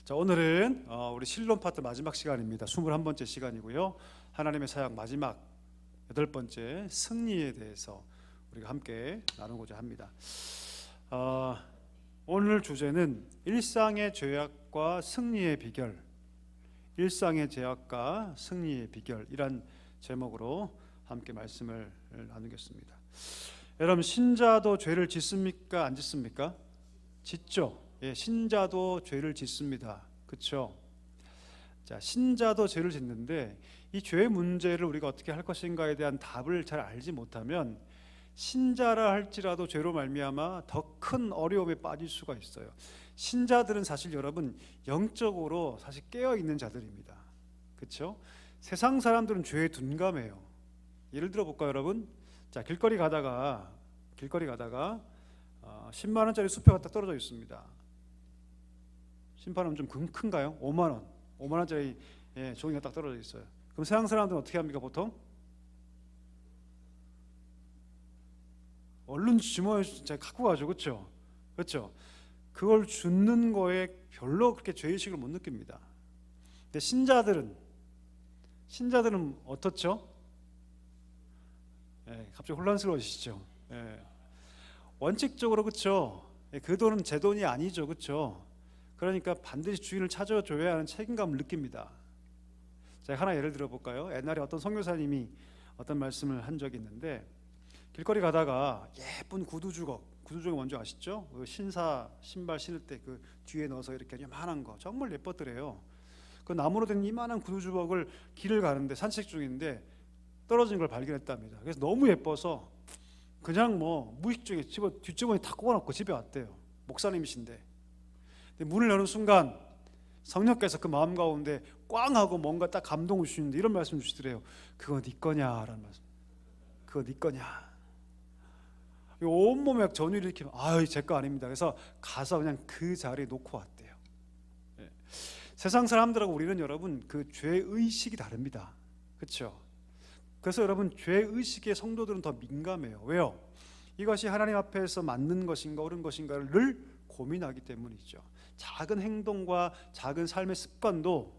자, 오늘은 우리 실론 파트 마지막 시간입니다. 21번째 시간이고요. 하나님의 사역 마지막 8번째 승리에 대해서 우리가 함께 나누고자 합니다. 오늘 주제는 일상의 죄악과 승리의 비결, 일상의 죄악과 승리의 비결이란 제목으로 함께 말씀을 나누겠습니다. 여러분, 신자도 죄를 짓습니까? 안 짓습니까? 짓죠. 예, 신자도 죄를 짓습니다. 그렇죠? 자, 신자도 죄를 짓는데 이 죄의 문제를 우리가 어떻게 할 것인가에 대한 답을 잘 알지 못하면 신자라 할지라도 죄로 말미암아 더 큰 어려움에 빠질 수가 있어요. 신자들은 사실 여러분 영적으로 사실 깨어 있는 자들입니다. 그렇죠? 세상 사람들은 죄에 둔감해요. 예를 들어 볼까요, 여러분? 자, 길거리 가다가 10만 원짜리 수표가 딱 떨어져 있습니다. 심판은 좀 큰가요? 5만 원, 5만 원짜리 종이가 딱 떨어져 있어요. 그럼 세상 사람들은 어떻게 합니까? 보통 얼른 주머니에 갖고 가죠, 그렇죠? 그렇죠? 그걸 줍는 거에 별로 그렇게 죄의식을 못 느낍니다. 근데 신자들은 어떻죠? 갑자기 혼란스러우시죠? 원칙적으로 그렇죠? 그 돈은 제 돈이 아니죠, 그렇죠? 그러니까 반드시 주인을 찾아줘야 하는 책임감을 느낍니다. 제가 하나 예를 들어볼까요? 옛날에 어떤 선교사님이 어떤 말씀을 한 적이 있는데, 길거리 가다가 예쁜 구두 주걱 뭔지 아시죠? 그 신사 신발 신을 때 그 뒤에 넣어서 이렇게 요만한 거 정말 예뻤더래요. 그 나무로 된 이만한 구두 주걱을 길을 가는데 산책 중인데 떨어진 걸 발견했답니다. 그래서 너무 예뻐서 그냥 무의식 중에 뒷주머니 다 꽂아놓고 집에 왔대요. 목사님이신데. 근데 문을 여는 순간 성령께서 그 마음 가운데 꽝 하고 뭔가 딱 감동을 주시는데 이런 말씀 주시더래요. 그거 네 거냐라는 말씀. 그거 네 거냐. 온몸에 전율이 일으키면 제 거 아닙니다. 그래서 가서 그냥 그 자리에 놓고 왔대요. 세상 사람들하고 우리는 여러분 그 죄의식이 다릅니다. 그렇죠? 그래서 여러분 죄의식의 성도들은 더 민감해요. 왜요? 이것이 하나님 앞에서 맞는 것인가 옳은 것인가를 늘 고민하기 때문이죠. 작은 행동과 작은 삶의 습관도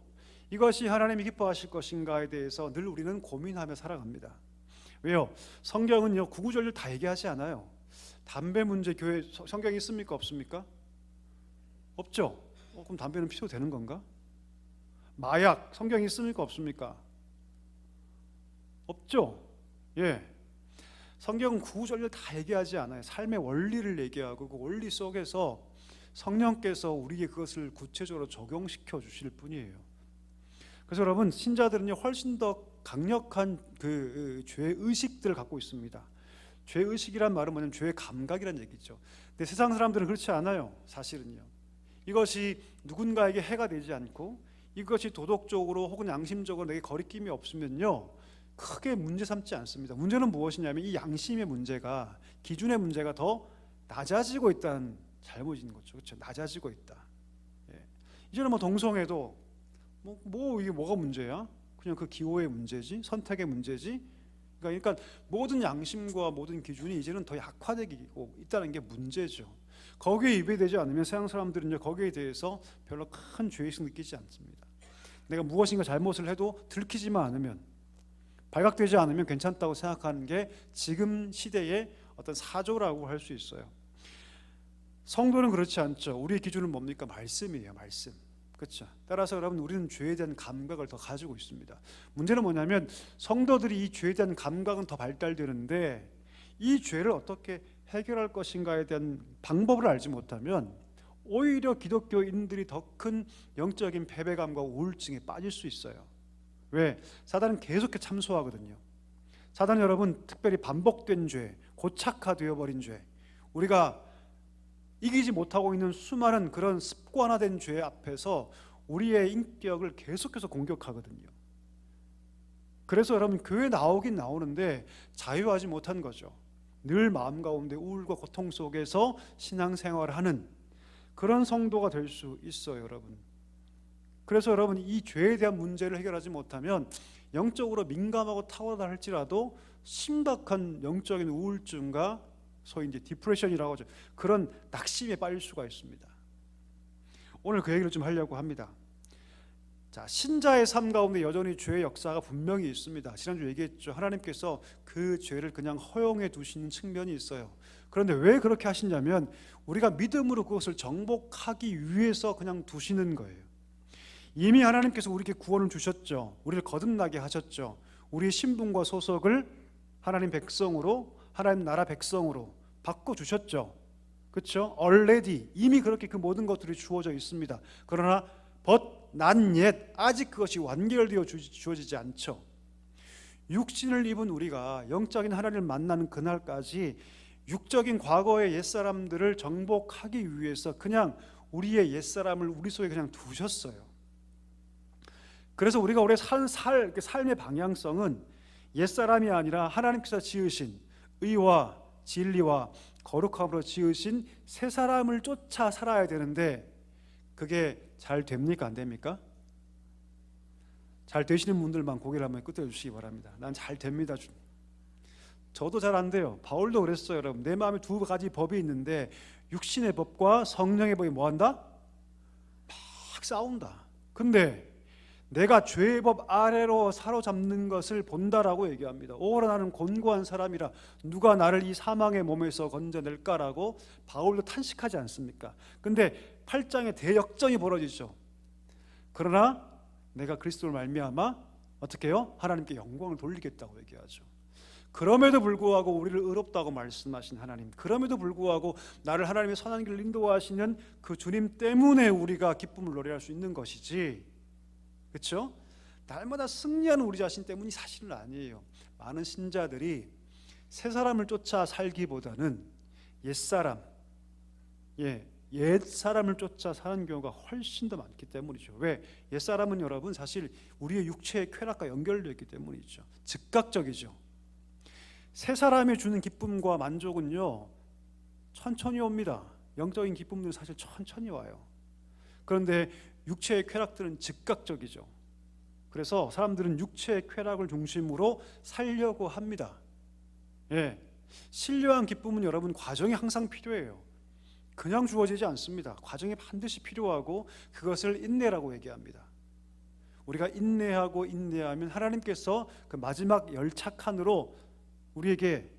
이것이 하나님이 기뻐하실 것인가에 대해서 늘 우리는 고민하며 살아갑니다. 왜요? 성경은요 구구절절 다 얘기하지 않아요. 담배 문제 교회 성경에 있습니까? 없습니까? 없죠. 그럼 담배는 피워도 되는 건가? 마약 성경에 있습니까? 없습니까? 없죠. 예. 성경은 구구절절 다 얘기하지 않아요. 삶의 원리를 얘기하고 그 원리 속에서 성령께서 우리에게 그것을 구체적으로 적용시켜 주실 뿐이에요. 그래서 여러분 신자들은요 훨씬 더 강력한 그 죄의식들을 갖고 있습니다. 죄의식이란 말은 뭐냐면 죄의 감각이란 얘기죠. 근데 세상 사람들은 그렇지 않아요. 사실은요. 이것이 누군가에게 해가 되지 않고 이것이 도덕적으로 혹은 양심적으로 내게 거리낌이 없으면요 크게 문제 삼지 않습니다. 문제는 무엇이냐면 이 양심의 문제가, 기준의 문제가 더 낮아지고 있다는 잘못인 거죠. 그렇죠? 낮아지고 있다. 이제는 동성애도 이게 뭐가 문제야? 그냥 그 기호의 문제지, 선택의 문제지. 그러니까 모든 양심과 모든 기준이 이제는 더 약화되고 있다는 게 문제죠. 거기에 입에되지 않으면 세상 사람들은 거기에 대해서 별로 큰 죄의식 느끼지 않습니다. 내가 무엇인가 잘못을 해도 들키지만 않으면, 발각되지 않으면 괜찮다고 생각하는 게 지금 시대의 어떤 사조라고 할 수 있어요. 성도는 그렇지 않죠. 우리의 기준은 뭡니까? 말씀이에요. 말씀. 그렇죠. 따라서 여러분 우리는 죄에 대한 감각을 더 가지고 있습니다. 문제는 뭐냐면 성도들이 이 죄에 대한 감각은 더 발달되는데 이 죄를 어떻게 해결할 것인가에 대한 방법을 알지 못하면 오히려 기독교인들이 더 큰 영적인 패배감과 우울증에 빠질 수 있어요. 왜? 사단은 계속해서 참소하거든요. 사단은 여러분 특별히 반복된 죄, 고착화되어 버린 죄, 우리가 이기지 못하고 있는 수많은 그런 습관화된 죄 앞에서 우리의 인격을 계속해서 공격하거든요. 그래서 여러분 교회 나오긴 나오는데 자유하지 못한 거죠. 늘 마음 가운데 우울과 고통 속에서 신앙생활을 하는 그런 성도가 될 수 있어요, 여러분. 그래서 여러분 이 죄에 대한 문제를 해결하지 못하면 영적으로 민감하고 탁월하다 할지라도 심각한 영적인 우울증과 소위 이제 디프레션이라고 하죠. 그런 낙심에 빠질 수가 있습니다. 오늘 그 얘기를 좀 하려고 합니다. 자, 신자의 삶 가운데 여전히 죄의 역사가 분명히 있습니다. 지난주 얘기했죠. 하나님께서 그 죄를 그냥 허용해 두시는 측면이 있어요. 그런데 왜 그렇게 하시냐면 우리가 믿음으로 그것을 정복하기 위해서 그냥 두시는 거예요. 이미 하나님께서 우리에게 구원을 주셨죠. 우리를 거듭나게 하셨죠. 우리의 신분과 소속을 하나님 백성으로, 하나님 나라 백성으로 바꿔주셨죠. 그렇죠? already 이미 그렇게 그 모든 것들이 주어져 있습니다. 그러나 but not yet 아직 그것이 완결되어 주어지지 않죠. 육신을 입은 우리가 영적인 하나님을 만나는 그날까지 육적인 과거의 옛사람들을 정복하기 위해서 그냥 우리의 옛사람을 우리 속에 그냥 두셨어요. 그래서 우리가 올해 삶의 방향성은 옛사람이 아니라 하나님께서 지으신 의와 진리와 거룩함으로 지으신 새 사람을 쫓아 살아야 되는데 그게 잘 됩니까? 안 됩니까? 잘 되시는 분들만 고개를 한번 끄덕여 주시기 바랍니다. 난 잘 됩니다. 저도 잘 안 돼요. 바울도 그랬어요. 여러분, 내 마음에 두 가지 법이 있는데 육신의 법과 성령의 법이 뭐한다? 막 싸운다. 근데 내가 죄의 법 아래로 사로잡는 것을 본다라고 얘기합니다. 오라 나는 곤고한 사람이라 누가 나를 이 사망의 몸에서 건져낼까라고 바울도 탄식하지 않습니까? 근데 8장에 대역전이 벌어지죠. 그러나 내가 그리스도를 말미암아 어떻게 해요? 하나님께 영광을 돌리겠다고 얘기하죠. 그럼에도 불구하고 우리를 의롭다고 말씀하신 하나님, 그럼에도 불구하고 나를 하나님의 선한 길을 인도하시는 그 주님 때문에 우리가 기쁨을 노래할 수 있는 것이지, 그렇죠? 날마다 승리하는 우리 자신 때문이 사실은 아니에요. 많은 신자들이 새 사람을 쫓아 살기보다는 옛사람, 옛사람을 쫓아 사는 경우가 훨씬 더 많기 때문이죠. 왜? 옛사람은 여러분 사실 우리의 육체의 쾌락과 연결되어 있기 때문이죠. 즉각적이죠. 새 사람이 주는 기쁨과 만족은요 천천히 옵니다. 영적인 기쁨들은 사실 천천히 와요. 그런데 육체의 쾌락들은 즉각적이죠. 그래서 사람들은 육체의 쾌락을 중심으로 살려고 합니다. 신령한 기쁨은 여러분 과정이 항상 필요해요. 그냥 주어지지 않습니다. 과정이 반드시 필요하고 그것을 인내라고 얘기합니다. 우리가 인내하고 인내하면 하나님께서 그 마지막 열차칸으로 우리에게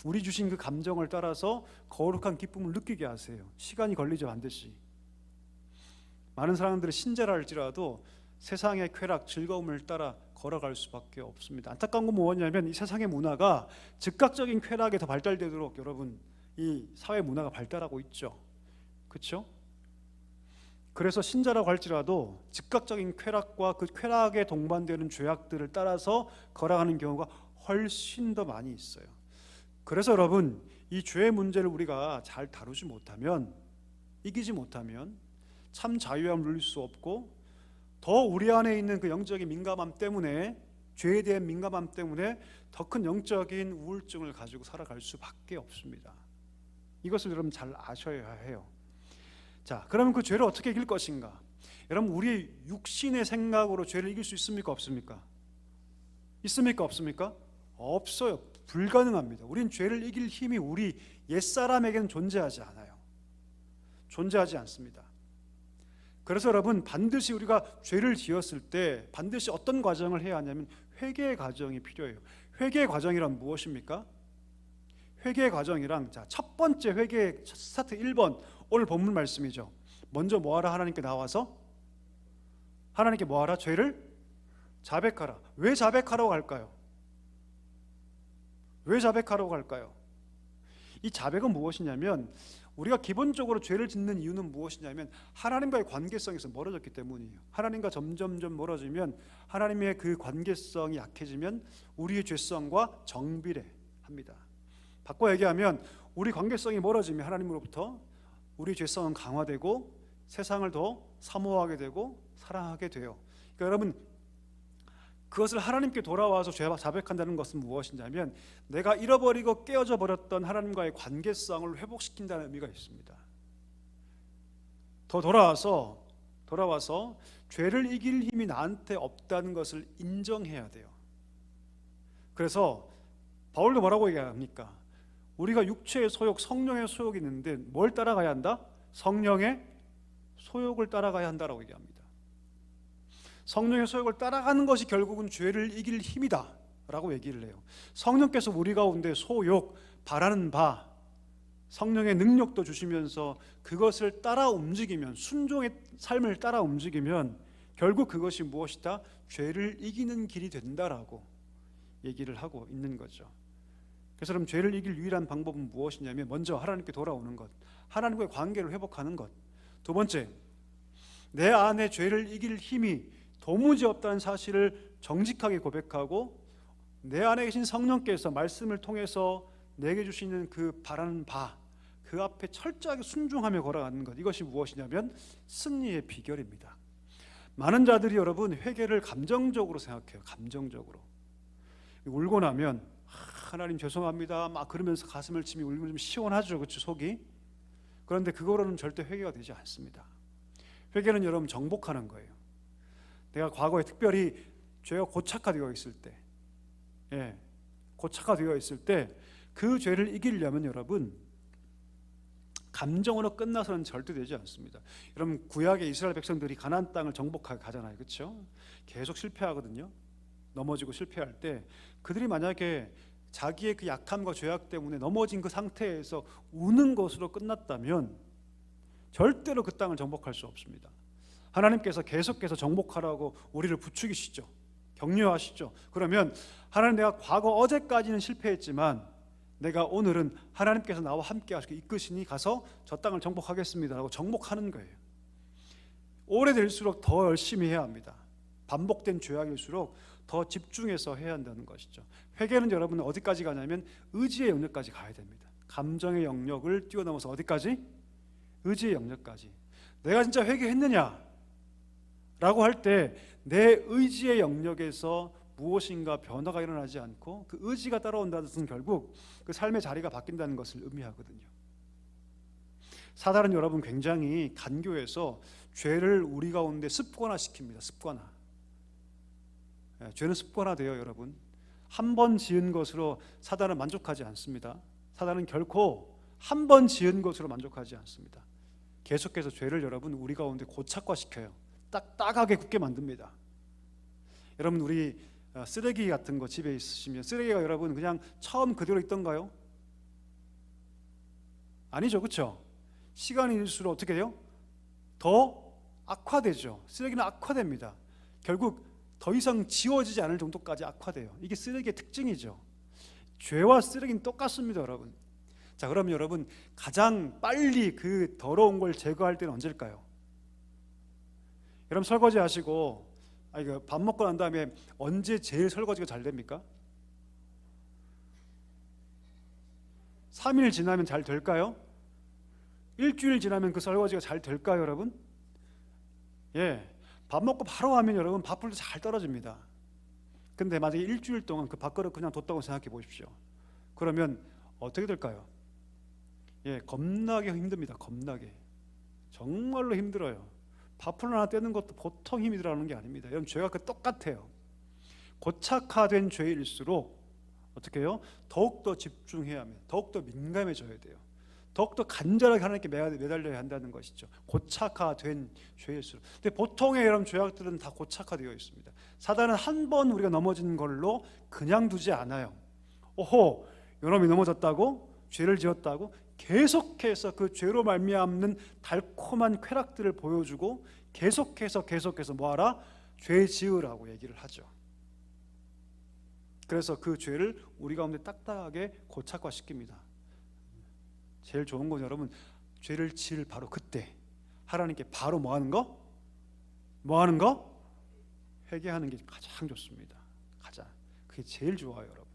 우리 주신 그 감정을 따라서 거룩한 기쁨을 느끼게 하세요. 시간이 걸리죠, 반드시. 많은 사람들이 신자라 할지라도 세상의 쾌락, 즐거움을 따라 걸어갈 수밖에 없습니다. 안타까운 건 뭐냐면 이 세상의 문화가 즉각적인 쾌락에 더 발달되도록 여러분 이 사회 문화가 발달하고 있죠. 그렇죠? 그래서 신자라고 할지라도 즉각적인 쾌락과 그 쾌락에 동반되는 죄악들을 따라서 걸어가는 경우가 훨씬 더 많이 있어요. 그래서 여러분 이 죄의 문제를 우리가 잘 다루지 못하면, 이기지 못하면 참 자유함을 누릴 수 없고 더 우리 안에 있는 그 영적인 민감함 때문에, 죄에 대한 민감함 때문에 더 큰 영적인 우울증을 가지고 살아갈 수밖에 없습니다. 이것을 여러분 잘 아셔야 해요. 자, 그러면 그 죄를 어떻게 이길 것인가? 여러분 우리 육신의 생각으로 죄를 이길 수 있습니까? 없습니까? 있습니까? 없습니까? 없어요. 불가능합니다. 우린 죄를 이길 힘이 우리 옛사람에게는 존재하지 않아요. 존재하지 않습니다. 그래서 여러분 반드시 우리가 죄를 지었을 때 반드시 어떤 과정을 해야 하냐면 회개의 과정이 필요해요. 회개의 과정이란 무엇입니까? 회개의 과정이랑 자, 첫 번째 회개 스타트 1번 오늘 본문 말씀이죠. 먼저 뭐하라? 하나님께 나와서 하나님께 뭐하라? 죄를 자백하라. 왜 자백하라고 할까요? 왜 자백하라고 할까요? 이 자백은 무엇이냐면 우리가 기본적으로 죄를 짓는 이유는 무엇이냐면 하나님과의 관계성에서 멀어졌기 때문이에요. 하나님과 점점점 멀어지면 하나님의 그 관계성이 약해지면 우리의 죄성과 정비례합니다. 바꿔 얘기하면 우리 관계성이 멀어지면 하나님으로부터 우리 죄성은 강화되고 세상을 더 사모하게 되고 사랑하게 돼요. 그러니까 여러분 그것을 하나님께 돌아와서 죄 자백한다는 것은 무엇이냐면 내가 잃어버리고 깨어져 버렸던 하나님과의 관계성을 회복시킨다는 의미가 있습니다. 더 돌아와서 죄를 이길 힘이 나한테 없다는 것을 인정해야 돼요. 그래서 바울도 뭐라고 얘기합니까? 우리가 육체의 소욕, 성령의 소욕이 있는데 뭘 따라가야 한다? 성령의 소욕을 따라가야 한다라고 얘기합니다. 성령의 소욕을 따라가는 것이 결국은 죄를 이길 힘이다 라고 얘기를 해요. 성령께서 우리 가운데 소욕, 바라는 바, 성령의 능력도 주시면서 그것을 따라 움직이면, 순종의 삶을 따라 움직이면 결국 그것이 무엇이다? 죄를 이기는 길이 된다라고 얘기를 하고 있는 거죠. 그래서 그럼 죄를 이길 유일한 방법은 무엇이냐면, 먼저 하나님께 돌아오는 것, 하나님과의 관계를 회복하는 것. 두 번째, 내 안에 죄를 이길 힘이 도무지 없다는 사실을 정직하게 고백하고, 내 안에 계신 성령께서 말씀을 통해서 내게 주시는 그 바라는 바, 그 앞에 철저하게 순종하며 걸어가는 것. 이것이 무엇이냐면 승리의 비결입니다. 많은 자들이 여러분 회개를 감정적으로 생각해요. 감정적으로 울고 나면 하나님 죄송합니다 막 그러면서 가슴을 치며 울면 좀 시원하죠, 그렇죠, 속이. 그런데 그거로는 절대 회개가 되지 않습니다. 회개는 여러분 정복하는 거예요. 내가 과거에 특별히 죄가 고착화되어 있을 때, 고착화되어 있을 때 그 죄를 이기려면 여러분 감정으로 끝나서는 절대 되지 않습니다. 여러분 구약의 이스라엘 백성들이 가나안 땅을 정복하게 가잖아요, 그렇죠? 계속 실패하거든요. 넘어지고 실패할 때 그들이 만약에 자기의 그 약함과 죄악 때문에 넘어진 그 상태에서 우는 것으로 끝났다면 절대로 그 땅을 정복할 수 없습니다. 하나님께서 계속해서 정복하라고 우리를 부추기시죠. 격려하시죠. 그러면 하나님, 내가 과거 어제까지는 실패했지만 내가 오늘은 하나님께서 나와 함께 하시고 이끄시니 가서 저 땅을 정복하겠습니다 라고 정복하는 거예요. 오래될수록 더 열심히 해야 합니다. 반복된 죄악일수록 더 집중해서 해야 한다는 것이죠. 회개는 여러분 어디까지 가냐면 의지의 영역까지 가야 됩니다. 감정의 영역을 뛰어넘어서 어디까지? 의지의 영역까지. 내가 진짜 회개했느냐 라고 할 때 내 의지의 영역에서 무엇인가 변화가 일어나지 않고 그 의지가 따라온다는 것은 결국 그 삶의 자리가 바뀐다는 것을 의미하거든요. 사단은 여러분 굉장히 간교해서 죄를 우리 가운데 습관화시킵니다. 습관화. 죄는 습관화돼요, 여러분. 한 번 지은 것으로 사단은 만족하지 않습니다. 사단은 결코 한 번 지은 것으로 만족하지 않습니다. 계속해서 죄를 여러분 우리 가운데 고착화시켜요. 딱딱하게 굳게 만듭니다. 여러분 우리 쓰레기 같은 거 집에 있으시면 쓰레기가 여러분 그냥 처음 그대로 있던가요? 아니죠, 그렇죠? 시간이 일수록 어떻게 돼요? 더 악화되죠. 쓰레기는 악화됩니다. 결국 더 이상 지워지지 않을 정도까지 악화돼요. 이게 쓰레기의 특징이죠. 죄와 쓰레기는 똑같습니다, 여러분. 자, 그럼 여러분 가장 빨리 그 더러운 걸 제거할 때는 언제일까요? 여러분 설거지 하시고 밥 먹고 난 다음에 언제 제일 설거지가 잘 됩니까? 3일 지나면 잘 될까요? 일주일 지나면 그 설거지가 잘 될까요, 여러분? 밥 먹고 바로 하면 여러분 밥풀도 잘 떨어집니다. 근데 만약에 일주일 동안 그 밥그릇 그냥 뒀다고 생각해 보십시오. 그러면 어떻게 될까요? 겁나게 힘듭니다. 겁나게. 정말로 힘들어요. 밥풀 하나 떼는 것도 보통 힘이 들어가는 게 아닙니다. 여러분 죄가 그 똑같아요. 고착화된 죄일수록 어떻게 해요? 더욱더 집중해야 합니다. 더욱더 민감해져야 돼요. 더욱더 간절하게 하나님께 매달려야 한다는 것이죠. 고착화된 죄일수록. 근데 보통의 여러분 죄악들은 다 고착화되어 있습니다. 사단은 한 번 우리가 넘어진 걸로 그냥 두지 않아요. 오호, 요놈이 넘어졌다고? 죄를 지었다고? 계속해서 그 죄로 말미암는 달콤한 쾌락들을 보여주고 계속해서 뭐하라? 죄 지으라고 얘기를 하죠. 그래서 그 죄를 우리 가운데 딱딱하게 고착화시킵니다. 제일 좋은 건 여러분 죄를 지을 바로 그때 하나님께 바로 뭐하는 거? 뭐하는 거? 회개하는 게 가장 좋습니다. 가장. 그게 제일 좋아요, 여러분.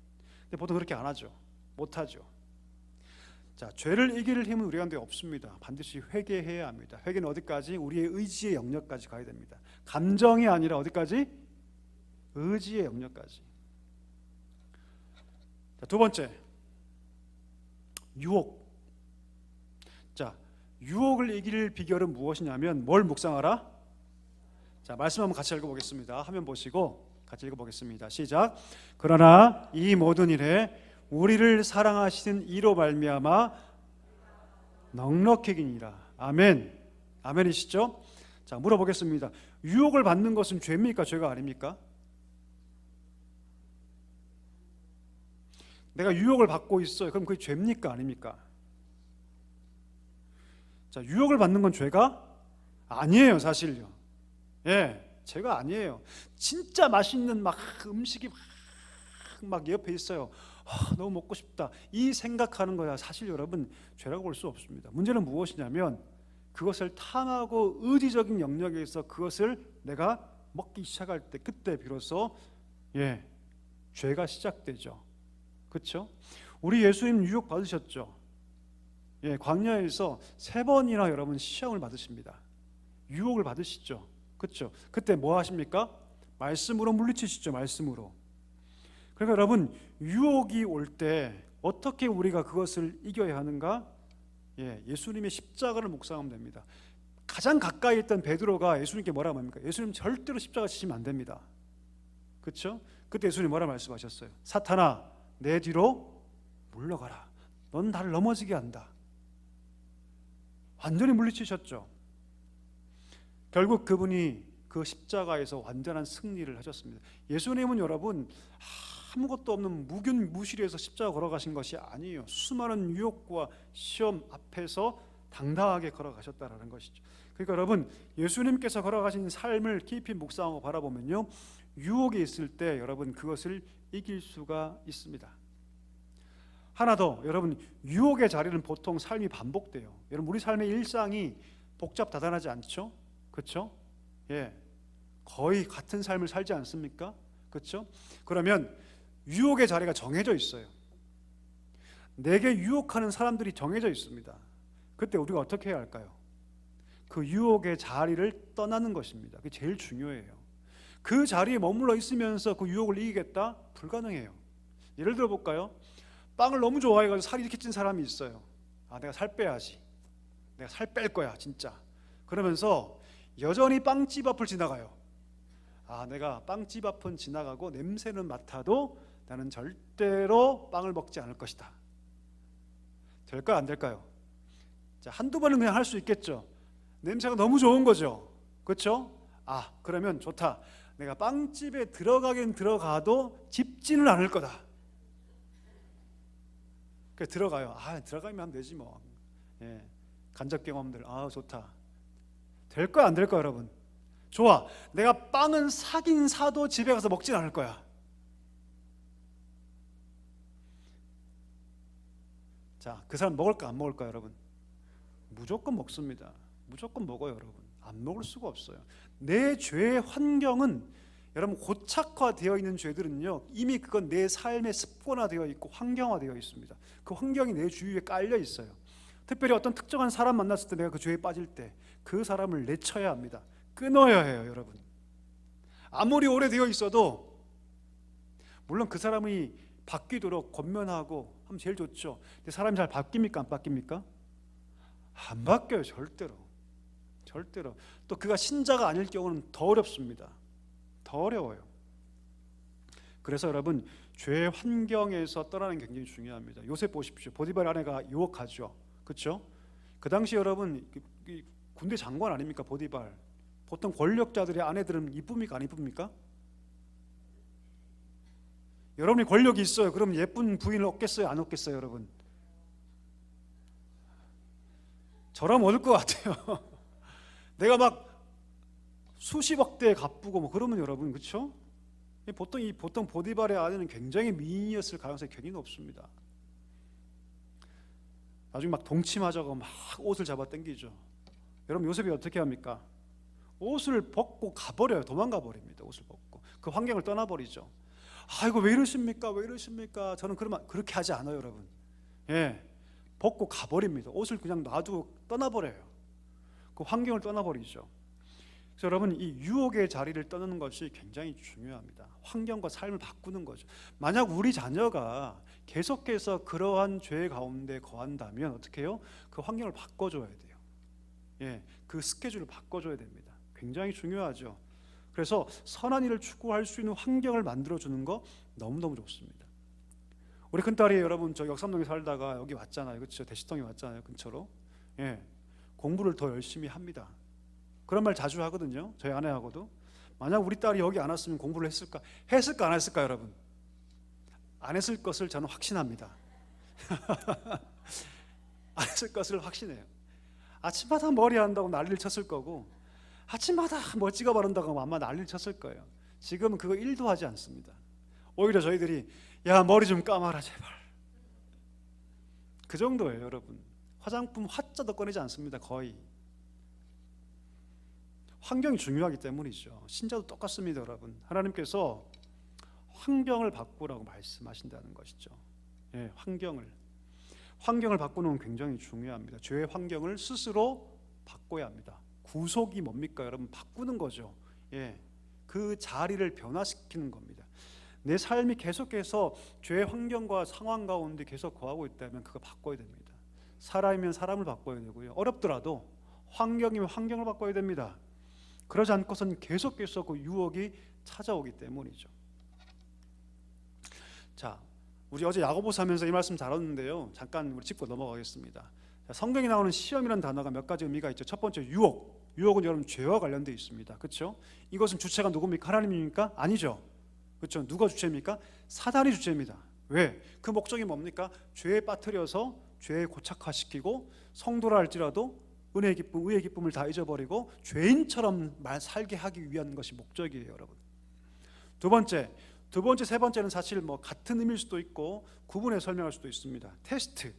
근데 보통 그렇게 안 하죠. 못 하죠. 자, 죄를 이길 힘은 우리 가운데 없습니다. 반드시 회개해야 합니다. 회개는 어디까지? 우리의 의지의 영역까지 가야 됩니다. 감정이 아니라 어디까지? 의지의 영역까지. 자, 두 번째, 유혹. 자, 유혹을 이길 비결은 무엇이냐면 뭘 묵상하라? 자, 말씀 한번 같이 읽어보겠습니다. 화면 보시고 같이 읽어보겠습니다. 시작. 그러나 이 모든 일에 우리를 사랑하시는 이로 말미암아 넉넉해기니라. 아멘. 아멘이시죠? 자, 물어보겠습니다. 유혹을 받는 것은 죄입니까? 죄가 아닙니까? 내가 유혹을 받고 있어요. 그럼 그게 죄입니까? 아닙니까? 자, 유혹을 받는 건 죄가 아니에요, 사실요. 예, 죄가 아니에요. 진짜 맛있는 막 음식이 막 옆에 있어요. 너무 먹고 싶다. 이 생각하는 거야 사실 여러분 죄라고 볼 수 없습니다. 문제는 무엇이냐면 그것을 탐하고 의지적인 영역에서 그것을 내가 먹기 시작할 때 그때 비로소 죄가 시작되죠. 그렇죠? 우리 예수님 유혹 받으셨죠? 광야에서 3번이나 여러분 시험을 받으십니다. 유혹을 받으시죠. 그렇죠? 그때 뭐 하십니까? 말씀으로 물리치시죠. 말씀으로. 그러니까 여러분 유혹이 올 때 어떻게 우리가 그것을 이겨야 하는가? 예수님의 십자가를 묵상하면 됩니다. 가장 가까이 있던 베드로가 예수님께 뭐라고 합니까? 예수님 절대로 십자가 지시면 안 됩니다. 그렇죠? 그때 예수님 뭐라 말씀하셨어요? 사탄아 내 뒤로 물러가라. 넌 나를 넘어지게 한다. 완전히 물리치셨죠. 결국 그분이 그 십자가에서 완전한 승리를 하셨습니다. 예수님은 여러분 아무것도 없는 무균무실에서 십자가 걸어가신 것이 아니에요. 수많은 유혹과 시험 앞에서 당당하게 걸어가셨다라는 것이죠. 그러니까 여러분 예수님께서 걸어가신 삶을 깊이 묵상하고 바라보면요, 유혹이 있을 때 여러분 그것을 이길 수가 있습니다. 하나 더, 여러분 유혹의 자리는 보통 삶이 반복돼요. 여러분 우리 삶의 일상이 복잡다단하지 않죠? 그렇죠? 거의 같은 삶을 살지 않습니까? 그렇죠? 그러면 유혹의 자리가 정해져 있어요. 내게 유혹하는 사람들이 정해져 있습니다. 그때 우리가 어떻게 해야 할까요? 그 유혹의 자리를 떠나는 것입니다. 그게 제일 중요해요. 그 자리에 머물러 있으면서 그 유혹을 이기겠다? 불가능해요. 예를 들어 볼까요? 빵을 너무 좋아해가지고 살이 이렇게 찐 사람이 있어요. 내가 살 빼야지. 내가 살 뺄 거야 진짜. 그러면서 여전히 빵집 앞을 지나가요. 내가 빵집 앞은 지나가고 냄새는 맡아도 나는 절대로 빵을 먹지 않을 것이다. 될까요? 안 될까요? 자, 한두 번은 그냥 할 수 있겠죠. 냄새가 너무 좋은 거죠. 그렇죠? 그러면 좋다. 내가 빵집에 들어가긴 들어가도 집지는 않을 거다. 그래서 들어가요. 들어가면 하면 되지 뭐. 간접 경험들. 좋다. 될까요? 안 될까요, 여러분? 좋아. 내가 빵은 사긴 사도 집에 가서 먹진 않을 거야. 자, 그 사람 먹을까 안 먹을까 여러분? 무조건 먹습니다. 무조건 먹어요, 여러분. 안 먹을 수가 없어요. 내 죄의 환경은 여러분 고착화되어 있는 죄들은요 이미 그건 내 삶에 습관화되어 있고 환경화되어 있습니다. 그 환경이 내 주위에 깔려 있어요. 특별히 어떤 특정한 사람 만났을 때 내가 그 죄에 빠질 때 그 사람을 내쳐야 합니다. 끊어야 해요, 여러분. 아무리 오래되어 있어도 물론 그 사람이 바뀌도록 권면하고 하면 제일 좋죠. 근데 사람이 잘 바뀝니까? 안 바뀝니까? 안 바뀌어요, 절대로. 절대로. 또 그가 신자가 아닐 경우는 더 어렵습니다. 더 어려워요. 그래서 여러분 죄의 환경에서 떠나는 게 굉장히 중요합니다. 요셉 보십시오. 보디발 아내가 유혹하죠. 그렇죠? 그 당시 여러분 군대 장관 아닙니까? 보디발. 보통 권력자들의 아내들은 이쁩니까? 안 이쁩니까? 여러분이 권력이 있어요. 그럼 예쁜 부인을 얻겠어요? 안 얻겠어요, 여러분? 저라면 얻을 것 같아요. 내가 막 수십억 대 갚고 뭐 그러면 여러분 그렇죠? 보통 보디발의 아내는 굉장히 미인이었을 가능성이 굉장히 높습니다. 나중에 막 동침하자고 막 옷을 잡아 당기죠. 여러분 요셉이 어떻게 합니까? 옷을 벗고 가버려요. 도망가 버립니다. 옷을 벗고 그 환경을 떠나버리죠. 이거 왜 이러십니까? 왜 이러십니까? 저는 그렇게 하지 않아요, 여러분. 벗고 가버립니다. 옷을 그냥 놔두고 떠나버려요. 그 환경을 떠나버리죠. 그래서 여러분 이 유혹의 자리를 떠나는 것이 굉장히 중요합니다. 환경과 삶을 바꾸는 거죠. 만약 우리 자녀가 계속해서 그러한 죄 가운데 거한다면 어떻게 해요? 그 환경을 바꿔줘야 돼요. 그 스케줄을 바꿔줘야 됩니다. 굉장히 중요하죠. 그래서 선한 일을 추구할 수 있는 환경을 만들어주는 거 너무너무 좋습니다. 우리 큰딸이 여러분 저 역삼동에 살다가 여기 왔잖아요. 그렇죠? 대시통에 왔잖아요. 근처로. 공부를 더 열심히 합니다. 그런 말 자주 하거든요. 저희 아내하고도. 만약 우리 딸이 여기 안 왔으면 공부를 했을까? 했을까 안 했을까 여러분? 안 했을 것을 저는 확신합니다. 안 했을 것을 확신해요. 아침마다 머리 한다고 난리를 쳤을 거고, 아침마다 멋지게 바른다고 아마 난리를 쳤을 거예요. 지금은 그거 1도 하지 않습니다. 오히려 저희들이 야 머리 좀 감아라 제발, 그 정도예요. 여러분, 화장품 화자도 꺼내지 않습니다. 거의. 환경이 중요하기 때문이죠. 신자도 똑같습니다. 여러분, 하나님께서 환경을 바꾸라고 말씀하신다는 것이죠. 예, 환경을 바꾸는 건 굉장히 중요합니다. 죄의 환경을 스스로 바꿔야 합니다. 구속이 뭡니까 여러분? 바꾸는 거죠. 예, 그 자리를 변화시키는 겁니다. 내 삶이 계속해서 죄의 환경과 상황 가운데 계속 거하고 있다면 그거 바꿔야 됩니다. 사람이면 사람을 바꿔야 되고요, 어렵더라도 환경이면 환경을 바꿔야 됩니다. 그러지 않고선 계속해서 그 유혹이 찾아오기 때문이죠. 자, 우리 어제 야고보서 하면서 이 말씀 다뤘는데요, 잠깐 우리 짚고 넘어가겠습니다. 자, 성경에 나오는 시험이라는 단어가 몇 가지 의미가 있죠. 첫 번째 유혹은 여러분 죄와 관련되어 있습니다. 그렇죠? 이것은 주체가 누굽니까? 하나님입니까? 아니죠. 그렇죠? 누가 주체입니까? 사단이 주체입니다. 왜? 그 목적이 뭡니까? 죄에 빠뜨려서 죄에 고착화시키고 성도라 할지라도 은혜의 기쁨, 의의 기쁨을 다 잊어버리고 죄인처럼 살게 하기 위한 것이 목적이에요, 여러분. 두 번째, 세 번째는 사실 뭐 같은 의미일 수도 있고 구분해 설명할 수도 있습니다. 테스트.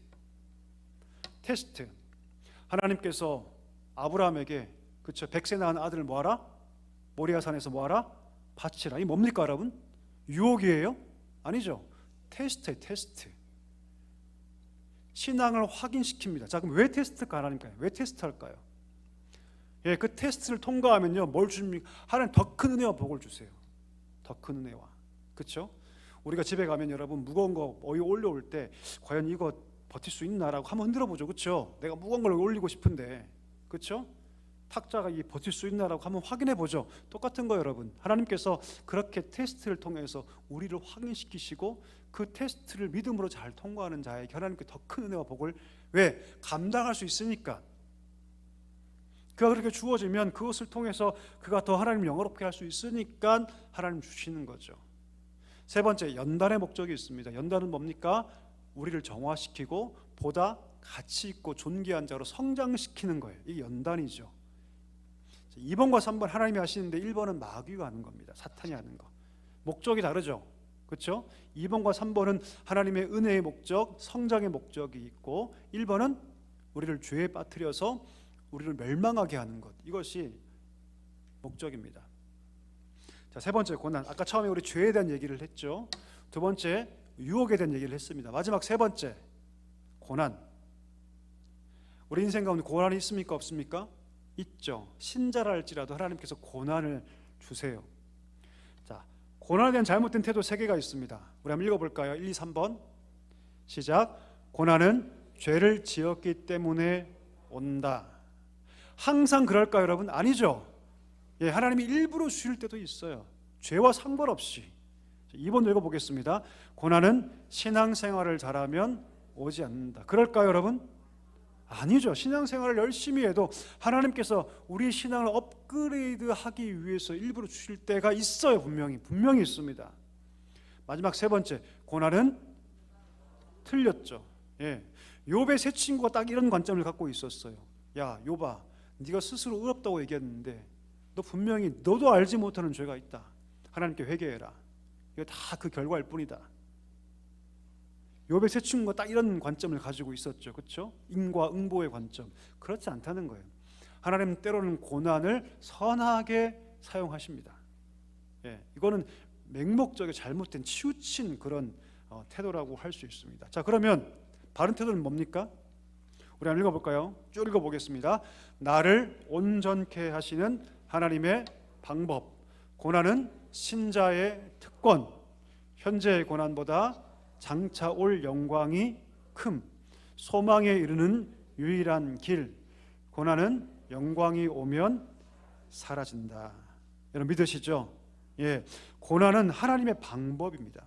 하나님께서 아브라함에게 그렇죠, 100세 낳은 아들을 뭐하라? 모리아 산에서 뭐하라? 바치라. 이 뭡니까 여러분? 유혹이에요? 아니죠. 테스트. 신앙을 확인시킵니다. 자, 그럼 왜 테스트가 하나님까요? 왜 테스트할까요? 예, 그 테스트를 통과하면요, 뭘 주십니까? 하나님 더 큰 은혜와 복을 주세요. 더 큰 은혜와. 그렇죠? 우리가 집에 가면 여러분 무거운 거 올려올 때 과연 이거 버틸 수 있나라고 한번 흔들어 보죠. 그렇죠? 내가 무거운 걸 올리고 싶은데, 그렇죠? 탁자가 이 버틸 수 있나라고 한번 확인해 보죠. 똑같은 거 여러분, 하나님께서 그렇게 테스트를 통해서 우리를 확인시키시고 그 테스트를 믿음으로 잘 통과하는 자에게 하나님께 더 큰 은혜와 복을, 왜? 감당할 수 있으니까. 그가 그렇게 주어지면 그것을 통해서 그가 더 하나님을 영화롭게 할 수 있으니까 하나님 주시는 거죠. 세 번째, 연단의 목적이 있습니다. 연단은 뭡니까? 우리를 정화시키고 보다 가치 있고 존귀한 자로 성장시키는 거예요. 이게 연단이죠. 2번과 3번 하나님이 하시는데 1번은 마귀가 하는 겁니다. 사탄이 하는 거. 목적이 다르죠. 그렇죠? 2번과 3번은 하나님의 은혜의 목적, 성장의 목적이 있고, 1번은 우리를 죄에 빠뜨려서 우리를 멸망하게 하는 것, 이것이 목적입니다. 자, 세 번째 고난. 아까 처음에 우리 죄에 대한 얘기를 했죠. 두 번째 유혹에 대한 얘기를 했습니다. 마지막 세 번째 고난. 우리 인생 가운데 고난이 있습니까? 없습니까? 있죠. 신자라 할지라도 하나님께서 고난을 주세요. 자, 고난에 대한 잘못된 태도 세 개가 있습니다. 우리 한번 읽어볼까요? 1, 2, 3번 시작. 고난은 죄를 지었기 때문에 온다. 항상 그럴까요 여러분? 아니죠. 예, 하나님이 일부러 주실 때도 있어요. 죄와 상관없이. 2번 읽어보겠습니다. 고난은 신앙생활을 잘하면 오지 않는다. 그럴까요 여러분? 아니죠. 신앙생활을 열심히 해도 하나님께서 우리 신앙을 업그레이드하기 위해서 일부러 주실 때가 있어요. 분명히 있습니다. 마지막 세 번째, 고난은 틀렸죠. 예, 욥의 세 친구가 딱 이런 관점을 갖고 있었어요. 야 욥아, 네가 스스로 의롭다고 얘기했는데 너 분명히 너도 알지 못하는 죄가 있다. 하나님께 회개해라. 이거 다 그 결과일 뿐이다. 욥의 세 친구가 딱 이런 관점을 가지고 있었죠. 그렇죠? 인과 응보의 관점. 그렇지 않다는 거예요. 하나님 때로는 고난을 선하게 사용하십니다. 예, 이거는 맹목적인 잘못된 치우친 그런 태도라고 할 수 있습니다. 자, 그러면 바른 태도는 뭡니까? 우리 한번 읽어볼까요? 쭉 읽어보겠습니다. 나를 온전케 하시는 하나님의 방법. 고난은 신자의 특권. 현재의 고난보다 장차 올 영광이 큼. 소망에 이르는 유일한 길. 고난은 영광이 오면 사라진다. 여러분 믿으시죠? 예, 고난은 하나님의 방법입니다.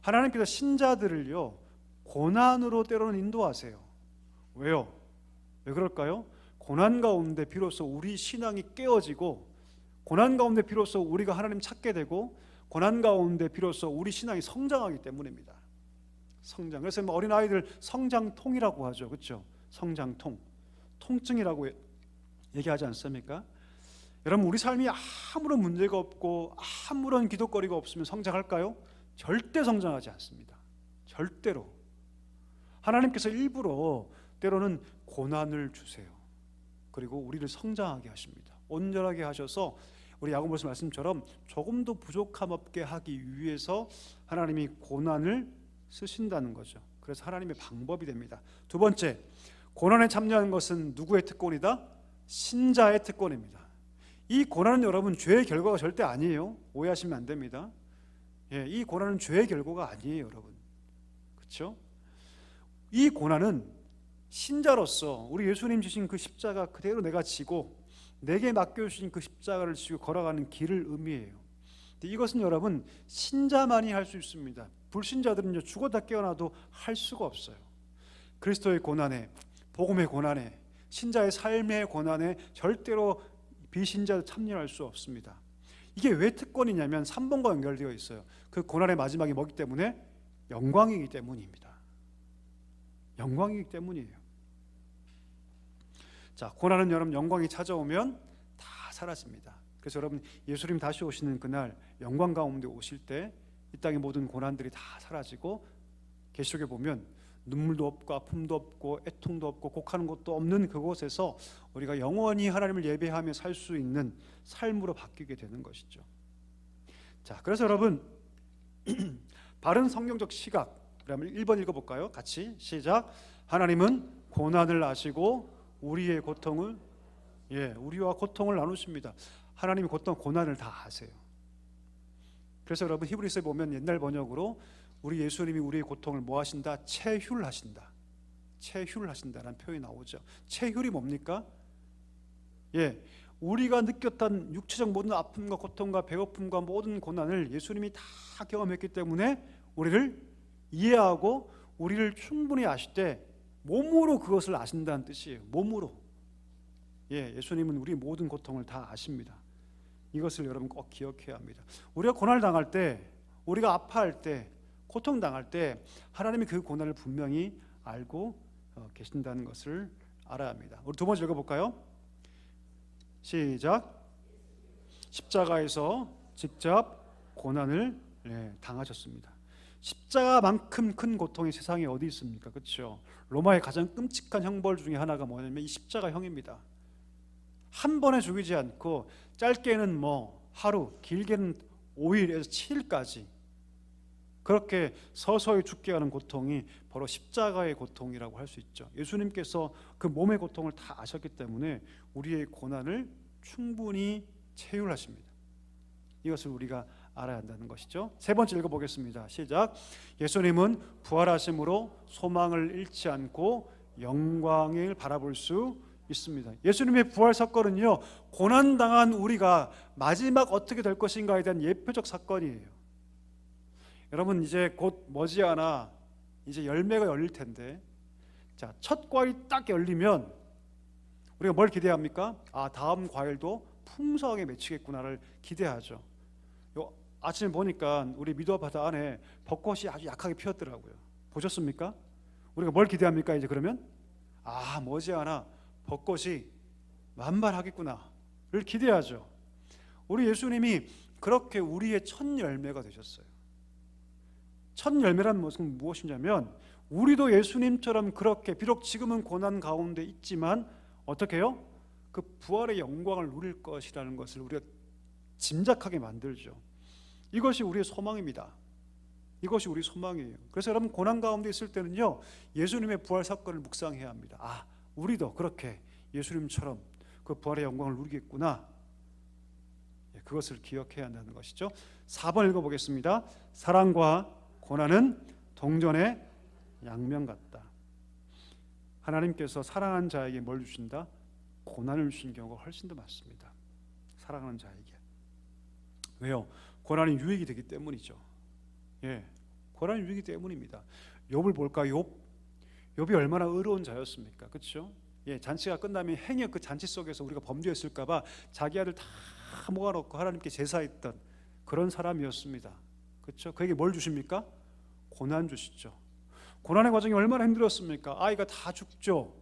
하나님께서 신자들을요 고난으로 때로는 인도하세요. 왜요? 왜 그럴까요? 고난 가운데 비로소 우리 신앙이 깨어지고, 고난 가운데 비로소 우리가 하나님 찾게 되고, 고난 가운데 비로소 우리 신앙이 성장하기 때문입니다. 성장. 그래서 어린아이들 성장통이라고 하죠. 그렇죠? 성장통. 통증이라고 얘기하지 않습니까? 여러분, 우리 삶이 아무런 문제가 없고 아무런 기도거리가 없으면 성장할까요? 절대 성장하지 않습니다. 절대로. 하나님께서 일부러 때로는 고난을 주세요. 그리고 우리를 성장하게 하십니다. 온전하게 하셔서 우리 야고보서 말씀처럼 조금도 부족함 없게 하기 위해서 하나님이 고난을 쓰신다는 거죠. 그래서 하나님의 방법이 됩니다. 두 번째, 고난에 참여하는 것은 누구의 특권이다? 신자의 특권입니다. 이 고난은 여러분 죄의 결과가 절대 아니에요. 오해하시면 안 됩니다. 이 고난은 죄의 결과가 아니에요, 여러분. 그렇죠? 이 고난은 신자로서 우리 예수님 지신 그 십자가 그대로 내가 지고 내게 맡겨주신 그 십자가를 지고 걸어가는 길을 의미해요. 근데 이것은 여러분 신자만이 할 수 있습니다. 불신자들은요 죽었다 깨어나도 할 수가 없어요. 그리스도의 고난에, 복음의 고난에, 신자의 삶의 고난에 절대로 비신자도 참여할 수 없습니다. 이게 왜 특권이냐면 3번과 연결되어 있어요. 그 고난의 마지막이 뭐기 때문에? 영광이기 때문입니다. 영광이기 때문이에요. 자, 고난은 여러분 영광이 찾아오면 다 사라집니다. 그래서 여러분 예수님 다시 오시는 그날 영광 가운데 오실 때 이 땅의 모든 고난들이 다 사라지고, 계시록에 보면 눈물도 없고 아픔도 없고 애통도 없고 곡하는 것도 없는 그곳에서 우리가 영원히 하나님을 예배하며 살 수 있는 삶으로 바뀌게 되는 것이죠. 자, 그래서 여러분 바른 성경적 시각, 그러면 1번 읽어볼까요? 같이 시작. 하나님은 고난을 아시고 우리의 고통을, 우리와 고통을 나누십니다. 하나님이 고난을 다 아세요. 그래서 여러분 히브리서에 보면 옛날 번역으로 우리 예수님이 우리의 고통을 뭐 하신다? 체휼하신다. 체휼하신다라는 표현이 나오죠. 체휼이 뭡니까? 우리가 느꼈던 육체적 모든 아픔과 고통과 배고픔과 모든 고난을 예수님이 다 경험했기 때문에 우리를 이해하고 우리를 충분히 아실 때 몸으로 그것을 아신다는 뜻이에요. 몸으로. 예수님은 우리 모든 고통을 다 아십니다. 이것을 여러분 꼭 기억해야 합니다. 우리가 고난을 당할 때, 우리가 아파할 때, 고통당할 때 하나님이 그 고난을 분명히 알고 계신다는 것을 알아야 합니다. 우리 두 번째 읽어볼까요? 시작. 십자가에서 직접 고난을 당하셨습니다. 십자가만큼 큰 고통이 세상에 어디 있습니까? 그렇죠? 로마의 가장 끔찍한 형벌 중에 하나가 뭐냐면 이 십자가형입니다. 한 번에 죽이지 않고 짧게는 하루, 길게는 5일에서 7일까지 그렇게 서서히 죽게 하는 고통이 바로 십자가의 고통이라고 할 수 있죠. 예수님께서 그 몸의 고통을 다 아셨기 때문에 우리의 고난을 충분히 체휼하십니다. 이것을 우리가 알아야 한다는 것이죠. 세 번째 읽어보겠습니다. 시작. 예수님은 부활하심으로 소망을 잃지 않고 영광을 바라볼 수 있습니다. 예수님의 부활 사건은요, 고난당한 우리가 마지막 어떻게 될 것인가에 대한 예표적 사건이에요. 여러분 이제 곧 머지않아 이제 열매가 열릴 텐데, 자, 첫 과일이 딱 열리면 우리가 뭘 기대합니까? 다음 과일도 풍성하게 맺히겠구나를 기대하죠. 아침에 보니까 우리 미도 바다 안에 벚꽃이 아주 약하게 피었더라고요. 보셨습니까? 우리가 뭘 기대합니까? 이제 그러면 머지않아 벚꽃이 만발하겠구나를 기대하죠. 우리 예수님이 그렇게 우리의 첫 열매가 되셨어요. 첫 열매란 것은 무엇이냐면 우리도 예수님처럼 그렇게 비록 지금은 고난 가운데 있지만 어떻게 해요? 그 부활의 영광을 누릴 것이라는 것을 우리가 짐작하게 만들죠. 이것이 우리의 소망입니다. 이것이 우리 소망이에요. 그래서 여러분 고난 가운데 있을 때는요, 예수님의 부활 사건을 묵상해야 합니다. 우리도 그렇게 예수님처럼 그 부활의 영광을 누리겠구나. 그것을 기억해야 한다는 것이죠. 4번 읽어보겠습니다. 사랑과 고난은 동전의 양면 같다. 하나님께서 사랑하는 자에게 뭘 주신다? 고난을 주신 경우가 훨씬 더 많습니다. 사랑하는 자에게. 왜요? 고난이 유익이 되기 때문이죠. 고난이 유익이 때문입니다. 욥을 볼까? 욥이 얼마나 의로운 자였습니까? 그렇죠? 잔치가 끝나면 행여 그 잔치 속에서 우리가 범죄했을까 봐 자기 아들 다 모아놓고 하나님께 제사했던 그런 사람이었습니다. 그렇죠? 그에게 뭘 주십니까? 고난 주시죠. 고난의 과정이 얼마나 힘들었습니까? 아이가 다 죽죠.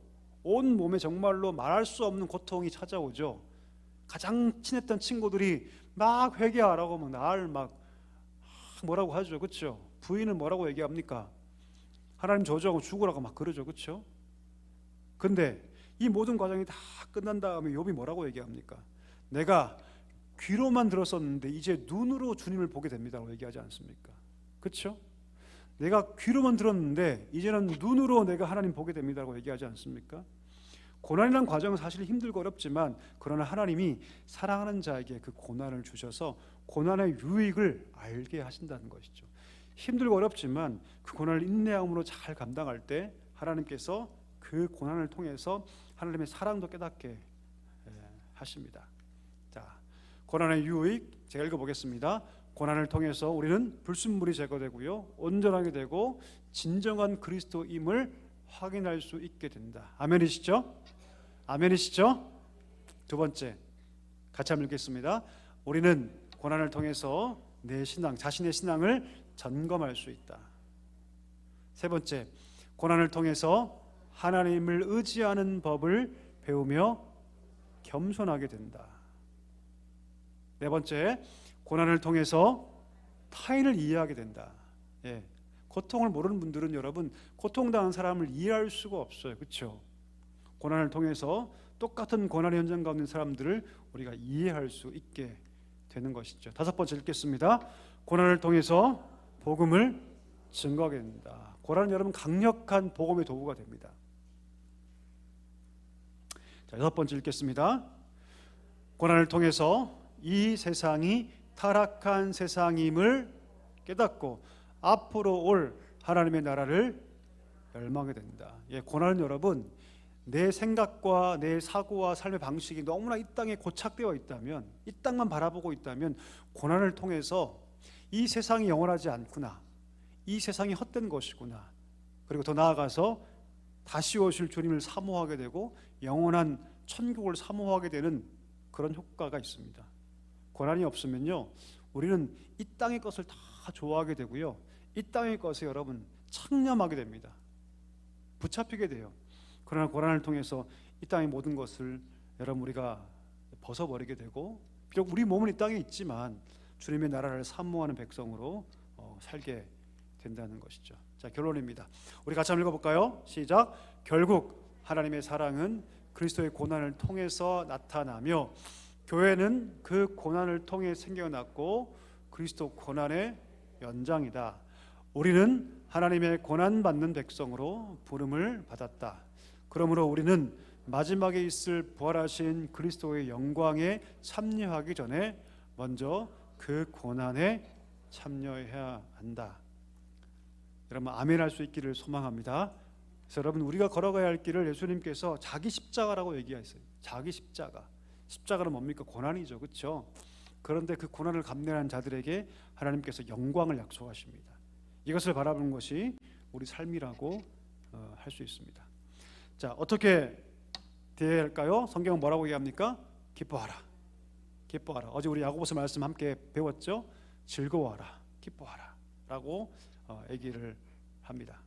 온 몸에 정말로 말할 수 없는 고통이 찾아오죠. 가장 친했던 친구들이 막 회개하라고 하면 날 막 뭐라고 하죠. 그렇죠? 부인은 뭐라고 얘기합니까? 하나님 저주하고 죽으라고 막 그러죠. 그렇죠? 근데 이 모든 과정이 다 끝난 다음에 욥이 뭐라고 얘기합니까? 내가 귀로만 들었었는데 이제 눈으로 주님을 보게 됩니다라고 얘기하지 않습니까? 그렇죠? 내가 귀로만 들었는데 이제는 눈으로 내가 하나님 보게 됩니다라고 얘기하지 않습니까? 고난이라는 과정은 사실 힘들고 어렵지만 그러나 하나님이 사랑하는 자에게 그 고난을 주셔서 고난의 유익을 알게 하신다는 것이죠. 힘들고 어렵지만 그 고난을 인내함으로 잘 감당할 때 하나님께서 그 고난을 통해서 하나님의 사랑도 깨닫게 하십니다. 자, 고난의 유익 제가 읽어보겠습니다. 고난을 통해서 우리는 불순물이 제거되고요, 온전하게 되고 진정한 그리스도임을 확인할 수 있게 된다. 아멘이시죠? 아멘이시죠? 두 번째, 같이 한번 읽겠습니다. 우리는 고난을 통해서 내 신앙, 자신의 신앙을 점검할 수 있다. 세 번째, 고난을 통해서 하나님을 의지하는 법을 배우며 겸손하게 된다. 네 번째, 고난을 통해서 타인을 이해하게 된다. 고통을 모르는 분들은 여러분 고통당한 사람을 이해할 수가 없어요. 그렇죠? 고난을 통해서 똑같은 고난의 현장 가운데 있는 사람들을 우리가 이해할 수 있게 되는 것이죠. 다섯 번째 읽겠습니다. 고난을 통해서 복음을 증거하게 된다. 고난은 여러분 강력한 복음의 도구가 됩니다. 자, 여섯 번째 읽겠습니다. 고난을 통해서 이 세상이 타락한 세상임을 깨닫고 앞으로 올 하나님의 나라를 열망하게 된다. 고난은 여러분 내 생각과 내 사고와 삶의 방식이 너무나 이 땅에 고착되어 있다면, 이 땅만 바라보고 있다면 고난을 통해서 이 세상이 영원하지 않구나, 이 세상이 헛된 것이구나, 그리고 더 나아가서 다시 오실 주님을 사모하게 되고 영원한 천국을 사모하게 되는 그런 효과가 있습니다. 고난이 없으면요 우리는 이 땅의 것을 다 좋아하게 되고요, 이 땅의 것에 여러분 창념하게 됩니다. 붙잡히게 돼요. 그러나 고난을 통해서 이 땅의 모든 것을 여러분 우리가 벗어버리게 되고, 비록 우리 몸은 이 땅에 있지만 주님의 나라를 사모하는 백성으로 살게 된다는 것이죠. 자, 결론입니다. 우리 같이 한번 읽어볼까요? 시작. 결국 하나님의 사랑은 그리스도의 고난을 통해서 나타나며 교회는 그 고난을 통해 생겨났고 그리스도 고난의 연장이다. 우리는 하나님의 고난받는 백성으로 부름을 받았다. 그러므로 우리는 마지막에 있을 부활하신 그리스도의 영광에 참여하기 전에 먼저 그 고난에 참여해야 한다. 여러분 아멘할 수 있기를 소망합니다. 그래서 여러분 우리가 걸어가야 할 길을 예수님께서 자기 십자가라고 얘기하셨어요. 자기 십자가. 십자가는 뭡니까? 고난이죠. 그렇죠? 그런데 그 고난을 감내한 자들에게 하나님께서 영광을 약속하십니다. 이것을 바라보는 것이 우리 삶이라고 할 수 있습니다. 자, 어떻게 대해야 할까요? 성경은 뭐라고 얘기합니까? 기뻐하라. 기뻐하라. 어제 우리 야고보서 말씀 함께 배웠죠? 즐거워하라. 기뻐하라 라고 얘기를 합니다.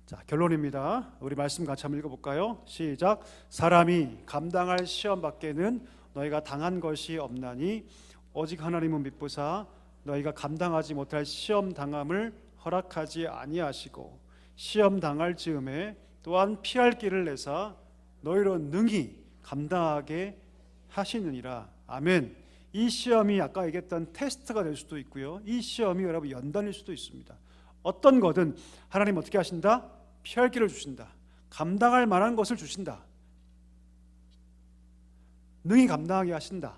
자, 결론입니다. 우리 말씀 같이 한번 읽어볼까요? 시작. 사람이 감당할 시험 밖에는 너희가 당한 것이 없나니 오직 하나님은 미쁘사 너희가 감당하지 못할 시험 당함을 허락하지 아니하시고 시험 당할 즈음에 또한 피할 길을 내사 너희로 능히 감당하게 하시느니라. 아멘. 이 시험이 아까 얘기했던 테스트가 될 수도 있고요, 이 시험이 여러분 연단일 수도 있습니다. 어떤 거든 하나님 어떻게 하신다? 피할 길을 주신다. 감당할 만한 것을 주신다. 능히 감당하게 하신다.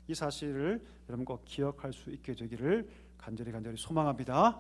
이 사실을 여러분 꼭 기억할 수 있게 되기를 간절히 소망합니다.